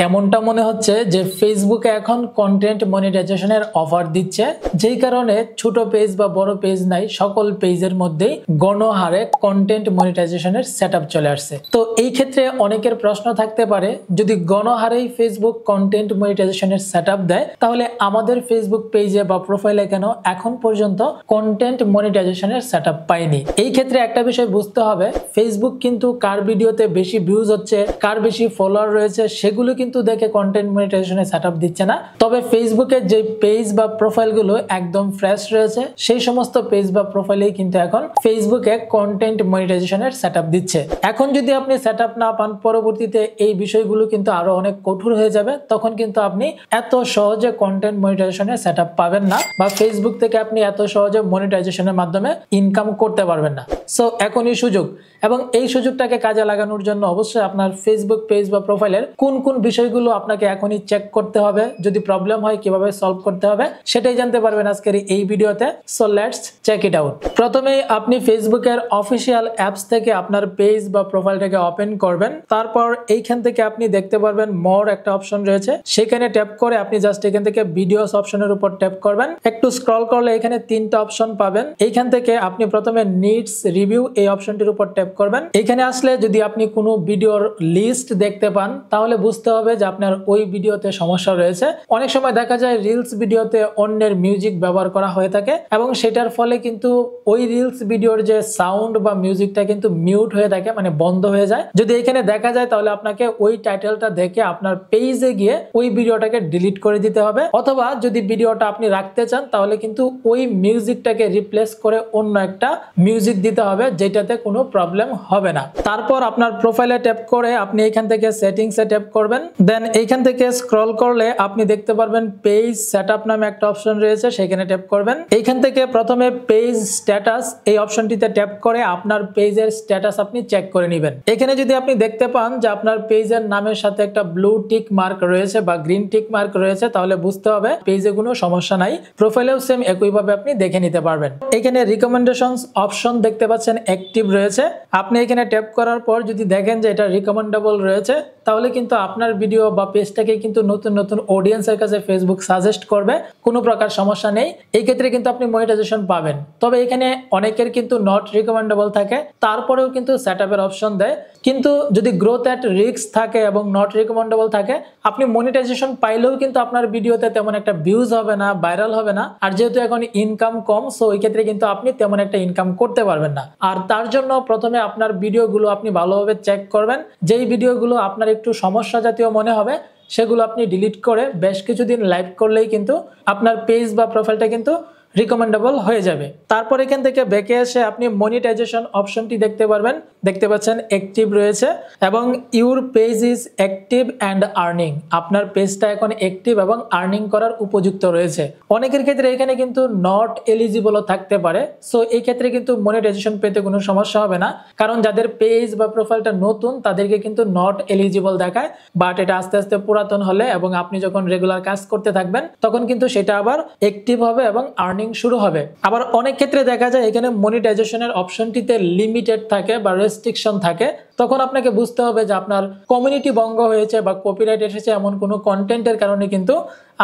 এমনটা মনে হচ্ছে যে ফেসবুকে এখন কন্টেন্ট মনিটাইজেশনের অফার দিচ্ছে, যেই কারণে ছোট পেজ বা বড় পেজ নাই, সকল পেজের মধ্যেই গণহারে কন্টেন্ট মনিটাইজেশনের সেটআপ চলে আসছে। তো এই ক্ষেত্রে অনেকের প্রশ্ন থাকতে পারে, যদি গণহারেই ফেসবুক কন্টেন্ট মনিটাইজেশনের সেটআপ দেয়, তাহলে আমাদের ফেসবুক পেজে বা প্রোফাইলে কেন এখন পর্যন্ত কন্টেন্ট মনিটাইজেশনের সেটআপ পায়নি? এই ক্ষেত্রে একটা বিষয় বুঝতে হবে, ফেসবুক কিন্তু কার ভিডিওতে বেশি ভিউজ হচ্ছে, কার বেশি ফলোয়ার রয়েছে, সেগুলো কিন্তু দেখে কন্টেন্ট মনিটাইজেশনের সেটআপ দিচ্ছে না। তবে ফেসবুকের যে পেজ বা প্রোফাইলগুলো একদম ফ্রেশ রয়েছে, সেই সমস্ত পেজ বা প্রোফাইলেই কিন্তু এখন ফেসবুকে কন্টেন্ট মনিটাইজেশনের সেটআপ দিচ্ছে। এখন যদি আপনি সেটআপ না পান, পরবর্তীতে এই বিষয়গুলো কিন্তু আরো অনেক কঠোর হয়ে যাবে। তখন কিন্তু আপনি এত সহজে কন্টেন্ট মনিটাইজেশনের সেটআপ পাবেন না, বা ফেসবুক থেকে আপনি এত সহজে মনিটাইজেশনের মাধ্যমে ইনকাম করতে পারবেন না। সো এখনই সুযোগ, এবং এই সুযোগটাকে কাজে লাগানোর জন্য অবশ্যই আপনার ফেসবুক পেজ বা প্রোফাইলের কোন কোন বিষয়গুলো আপনাকে এখনই চেক করতে হবে, যদি প্রবলেম হয় কিভাবে সলভ করতে হবে, সেটাই জানতে পারবেন আজকের এই ভিডিওতে। So let's check it out. প্রথমেই আপনি ফেসবুকের অফিসিয়াল অ্যাপস থেকে আপনার পেজ বা প্রোফাইলটাকে ওপেন করবেন। তারপর এইখান থেকে আপনি দেখতে পারবেন মোর একটা অপশন রয়েছে, সেখানে ট্যাপ করে আপনি জাস্ট এখান থেকে ভিডিওস অপশনের উপর ট্যাপ করবেন। একটু স্ক্রল করলে এখানে 3টা অপশন পাবেন। এইখান থেকে আপনি প্রথমে নিডস রিভিউ এই অপশনটির উপর ট্যাপ করবেন। এখানে আসলে যদি আপনি কোনো ভিডিওর লিস্ট দেখতে পান, তাহলে বুঝতে হবে যে আপনার ওই ভিডিওতে সমস্যা রয়েছে। অনেক সময় দেখা যায় রিলস ভিডিওতে অন্যের মিউজিক ব্যবহার করা হয়ে থাকে, এবং সেটার ফলে কিন্তু ওই রিলস ভিডিওর যে সাউন্ড বা মিউজিকটা কিন্তু মিউট হয়ে থাকে, মানে বন্ধ হয়ে যায়। যদি এখানে দেখা যায়, তাহলে আপনাকে ওই টাইটেলটা দেখে আপনার পেজে গিয়ে ওই ভিডিওটাকে ডিলিট করে দিতে হবে, অথবা যদি ভিডিওটা আপনি রাখতে চান, তাহলে কিন্তু ওই মিউজিকটাকে রিপ্লেস করে অন্য একটা মিউজিক দিতে হবে, যেটাতে কোনো প্রবলেম হবে না। তারপর আপনার প্রোফাইলে ট্যাপ করে আপনি এখান থেকে সেটিংসে ট্যাপ করবেন। দেন এইখান থেকে স্ক্রল করলে আপনি দেখতে পারবেন পেজ সেটআপ নামে একটা অপশন রয়েছে, সেখানে ট্যাপ করবেন। এইখান থেকে প্রথমে পেজ স্ট্যাটাস এই অপশনটিতে ট্যাপ করে আপনার পেজের স্ট্যাটাস আপনি চেক করে নেবেন। এখানে যদি আপনি দেখতে পান যে আপনার পেজের নামের সাথে একটা ব্লু টিক মার্ক রয়েছে বা গ্রিন টিক মার্ক রয়েছে, তাহলে বুঝতে হবে পেজে কোনো সমস্যা নাই। প্রোফাইলেও সেম একইভাবে আপনি দেখে নিতে পারবেন। এখানে রিকমেন্ডেশনস অপশন দেখতে পাচ্ছেন অ্যাক্টিভ রয়েছে। আপনি এখানে ট্যাপ করার পর যদি দেখেন যে এটা রিকমেন্ডেবল রয়েছে, তাহলে কিন্তু আপনার ভিডিও বা পেজটাকে কিন্তু নতুন নতুন অডিয়েন্সের কাছে ফেসবুক সাজেস্ট করবে, কোনো প্রকার সমস্যা নেই। এই ক্ষেত্রে কিন্তু আপনি মনিটাইজেশন পাবেন। তবে এখানে অনেকের কিন্তু নট রিকমেন্ডেবল থাকে, তারপরেও কিন্তু সেটআপের অপশন দেয়। কিন্তু যদি গ্রোথ এট রিস্ক থাকে এবং নট রিকমেন্ডেবল থাকে, আপনি মনিটাইজেশন পাইলেও কিন্তু আপনার ভিডিওতে তেমন একটা ভিউজ হবে না, ভাইরাল হবে না। আর যেহেতু এখন ইনকাম কম, সো ওই ক্ষেত্রে কিন্তু আপনি তেমন একটা ইনকাম করতে পারবেন না। আর তার জন্য প্রথমে আপনার ভিডিওগুলো আপনি ভালোভাবে চেক করবেন। যেই ভিডিওগুলো আপনার একটু সমস্যা জাতীয় মনে হবে, সেগুলো আপনি ডিলিট করে বেশ কিছুদিন লাইভ করলেই কিন্তু আপনার পেজ বা প্রোফাইলটা কিন্তু রিকমেন্ডেবল হয়ে যাবে। তারপর এখান থেকে ব্যাকে এসে আপনি মনিটাইজেশন অপশনটি দেখতে পারবেন। দেখতে পাচ্ছেন অ্যাক্টিভ রয়েছে, এবং your page is active and earning. আপনার পেজটা এখন অ্যাক্টিভ এবং আর্নিং করার উপযুক্ত রয়েছে। অনেকের ক্ষেত্রে এখানে কিন্তু নট এলিজিবলও থাকতে পারে। সো এই ক্ষেত্রে কিন্তু মনিটাইজেশন পেতে কোনো সমস্যা হবে না, কারণ যাদের পেজ বা প্রোফাইলটা নতুন তাদেরকে কিন্তু নট এলিজিবল দেখায়। বাট এটা আস্তে আস্তে পুরাতন হলে এবং আপনি যখন রেগুলার কাজ করতে থাকবেন, তখন কিন্তু সেটা আবার অ্যাক্টিভ হবে এবং আর্নিং শুরু হবে। আবার অনেক ক্ষেত্রে দেখা যায় এখানে মনিটাইজেশনের অপশনটিতে লিমিটেড থাকে বা রেস্ট্রিকশন থাকে। তখন আপনাকে বুঝতে হবে যে আপনার কমিউনিটি ভঙ্গ হয়েছে বা কপিরাইট এসেছে এমন কোনো কন্টেন্টের কারণে কিন্তু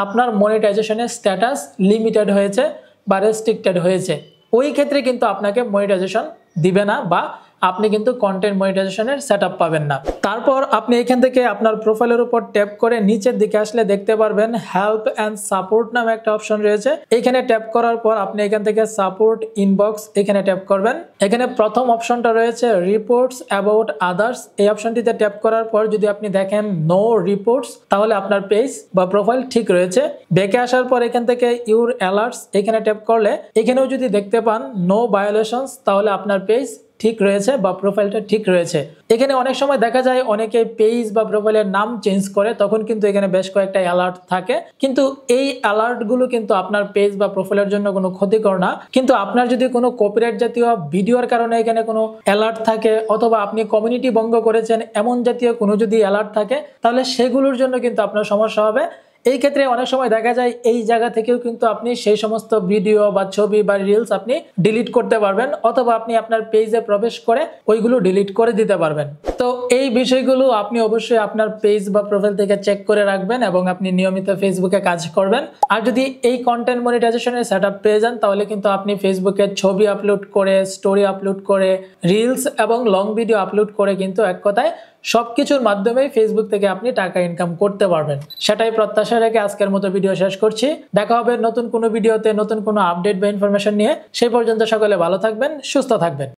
আপনার মনিটাইজেশনের স্ট্যাটাস লিমিটেড হয়েছে বা রেস্ট্রিক্টেড হয়েছে। ওই ক্ষেত্রে কিন্তু আপনাকে মনিটাইজেশন দিবে না, বা আপনি কিন্তু কন্টেন্ট মনিটাইজেশনের সেটআপ পাবেন না। তারপর আপনি এখান থেকে আপনার প্রোফাইলের উপর ট্যাপ করে নিচের দিকে আসলে দেখতে পারবেন হেল্প এন্ড সাপোর্ট নামে একটা অপশন রয়েছে। এখানে ট্যাপ করার পর আপনি এখান থেকে সাপোর্ট ইনবক্স এখানে ট্যাপ করবেন। এখানে প্রথম অপশনটা রয়েছে রিপোর্টস অ্যাবাউট আদার্স। এই অপশনটিতে ট্যাপ করার পর যদি আপনি দেখেন নো রিপোর্টস, তাহলে আপনার পেজ বা প্রোফাইল ঠিক রয়েছে। ব্যাকে আসার পর এখান থেকে ইউর অ্যালার্টস এখানে ট্যাপ করলে এখানেও যদি দেখতে পান নো ভায়োলেশনস, তাহলে আপনার পেজ ঠিক রয়েছে বা প্রোফাইলটা ঠিক রয়েছে। এখানে অনেক সময় দেখা যায় অনেকে পেজ বা প্রোফাইলের নাম চেঞ্জ করে, তখন কিন্তু এখানে বেশ কয়েকটা অ্যালার্ট থাকে। কিন্তু এই অ্যালার্ট গুলো কিন্তু আপনার পেজ বা প্রোফাইলের জন্য কোনো ক্ষতিকর না। কিন্তু আপনার যদি কোনো কপিরাইট জাতীয় ভিডিওর কারণে এখানে কোনো অ্যালার্ট থাকে, অথবা আপনি কমিউনিটি ভঙ্গ করেছেন এমন জাতীয় কোনো যদি অ্যালার্ট থাকে, তাহলে সেগুলোর জন্য কিন্তু আপনার সমস্যা হবে। এই ক্ষেত্রে অনেক সময় দেখা যায় এই জায়গা থেকেও কিন্তু আপনি সেই সমস্ত ভিডিও বা ছবি বা রিলস আপনি ডিলিট করতে পারবেন, অথবা আপনি আপনার পেজে প্রবেশ করে ওইগুলো ডিলিট করে দিতে পারবেন। তো এই বিষয়গুলো আপনি অবশ্যই আপনার পেজ বা প্রোফাইল থেকে চেক করে রাখবেন এবং আপনি নিয়মিত ফেসবুকে কাজ করবেন। আর যদি এই কন্টেন্ট মনিটাইজেশনের সেটআপ পেয়ে যান তাহলে কিন্তু আপনি ফেসবুকে ছবি আপলোড করে, স্টোরি আপলোড করে, রিলস এবং লং ভিডিও আপলোড করে কিন্তু এক কথায় সবকিছুর মাধ্যমেই ফেসবুক থেকে আপনি টাকা ইনকাম করতে পারবেন। সেটাই প্রত্যাশা রেখে আজকের মতো ভিডিও শেষ করছি। দেখা হবে নতুন কোনো ভিডিওতে, নতুন কোনো আপডেট বা ইনফরমেশন নিয়ে। সেই পর্যন্ত সকলে ভালো থাকবেন, সুস্থ থাকবেন।